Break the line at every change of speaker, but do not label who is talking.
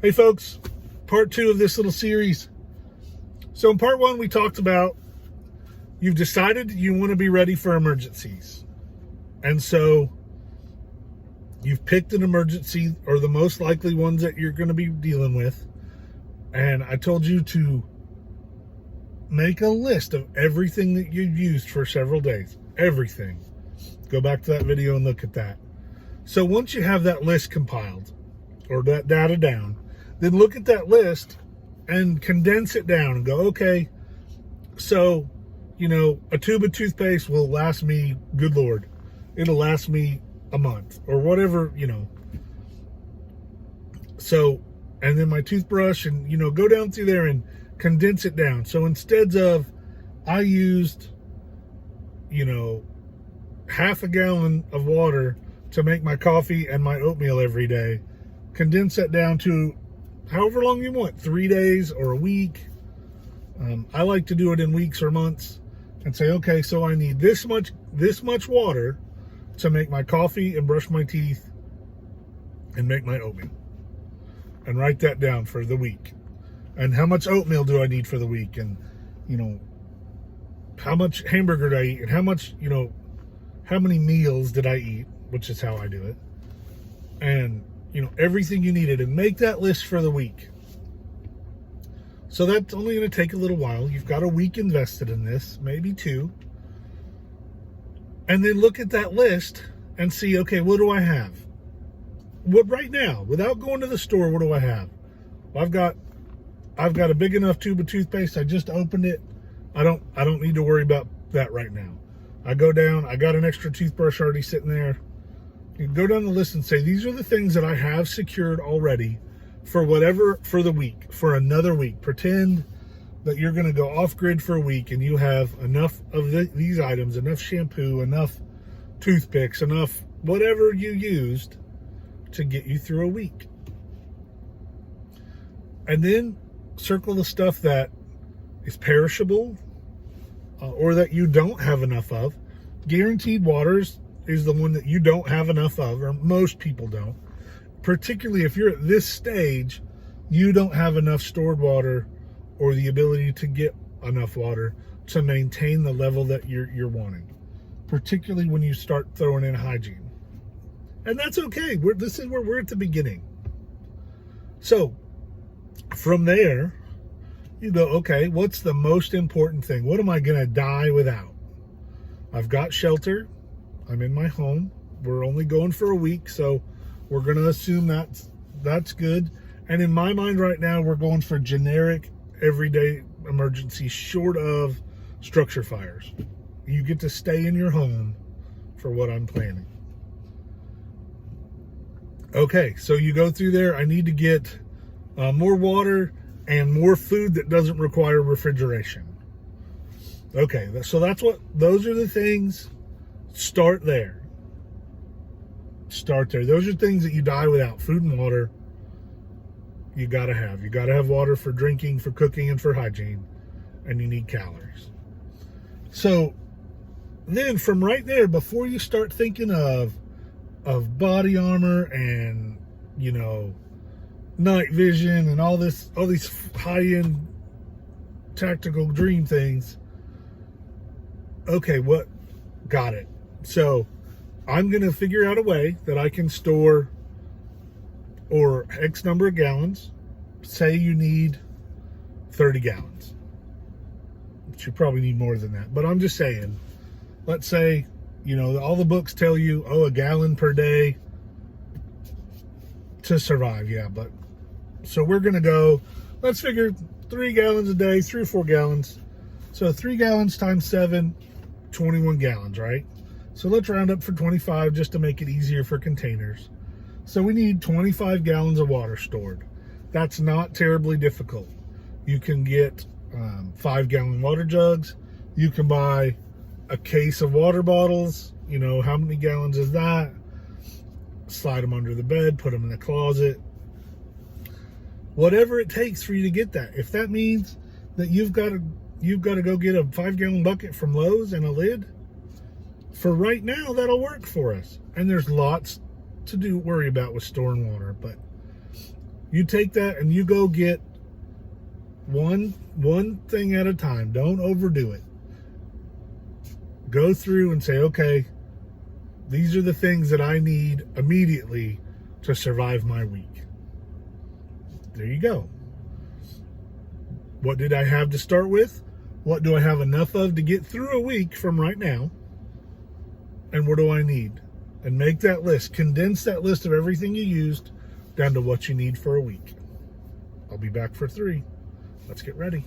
Hey folks, part 2 of this little series. So in part 1, we talked about you've decided you want to be ready for emergencies. And so you've picked an emergency, or the most likely ones that you're going to be dealing with. And I told you to make a list of everything that you've used for several days. Everything. Go back to that video and look at that. So once you have that list compiled, or that data down, then look at that list and condense it down and go, okay, so, a tube of toothpaste will last me, good Lord, it'll last me a month or whatever, So, and then my toothbrush and, go down through there and condense it down. So instead of, I used, half a gallon of water to make my coffee and my oatmeal every day, condense that down to however long you want, 3 days or a week. I like to do it in weeks or months and say, okay, so I need this much water to make my coffee and brush my teeth and make my oatmeal. And write that down for the week. And how much oatmeal do I need for the week? And, how much hamburger did I eat? And how much, how many meals did I eat? Which is how I do it. And, everything you needed, and make that list for the week. So that's only going to take a little while. You've got a week invested in this, maybe 2. And then look at that list and see, okay, what do I have? What right now, without going to the store, what do I have? Well, I've got a big enough tube of toothpaste. I just opened it. I don't need to worry about that right now. I go down, I got an extra toothbrush already sitting there. You go down the list and say, these are the things that I have secured already for the week, for another week. Pretend that you're going to go off grid for a week and you have enough of these items, enough shampoo, enough toothpicks, enough whatever you used to get you through a week. And then circle the stuff that is perishable or that you don't have enough of. Guaranteed waters is the one that you don't have enough of, or most people don't. Particularly if you're at this stage, you don't have enough stored water or the ability to get enough water to maintain the level that you're wanting. Particularly when you start throwing in hygiene. And that's okay. This is where we're at the beginning. So, from there, you go, okay, what's the most important thing? What am I going to die without? I've got shelter. I'm in my home. We're only going for a week, so we're going to assume that's good. And in my mind right now, we're going for generic, everyday emergency, short of structure fires. You get to stay in your home for what I'm planning. Okay, so you go through there. I need to get more water and more food that doesn't require refrigeration. Okay, so those are the things. Start there. Those are things that you die without. Food and water, you gotta have. You gotta have water for drinking, for cooking, and for hygiene. And you need calories. So then from right there, before you start thinking of body armor and, night vision and all these high-end tactical dream things, okay, got it. So I'm going to figure out a way that I can store or X number of gallons. Say you need 30 gallons. But you probably need more than that. But I'm just saying, let's say, all the books tell you, a gallon per day to survive. Yeah, but so we're going to go, let's figure 3 gallons a day, 3 or 4 gallons. So 3 gallons times 7, 21 gallons, right? So let's round up for 25 just to make it easier for containers. So we need 25 gallons of water stored. That's not terribly difficult. You can get 5-gallon water jugs. You can buy a case of water bottles. How many gallons is that? Slide them under the bed, put them in the closet. Whatever it takes for you to get that. If that means that you've got to go get a 5-gallon bucket from Lowe's and a lid, for right now, that'll work for us. And there's lots to worry about with storing water, but You take that and you go get one thing at a time. Don't overdo it. Go through and say, okay, these are the things that I need immediately to survive my week. There you go. What did I have to start with? What do I have enough of to get through a week from right now? And what do I need? And make that list. Condense that list of everything you used down to what you need for a week. I'll be back for 3. Let's get ready.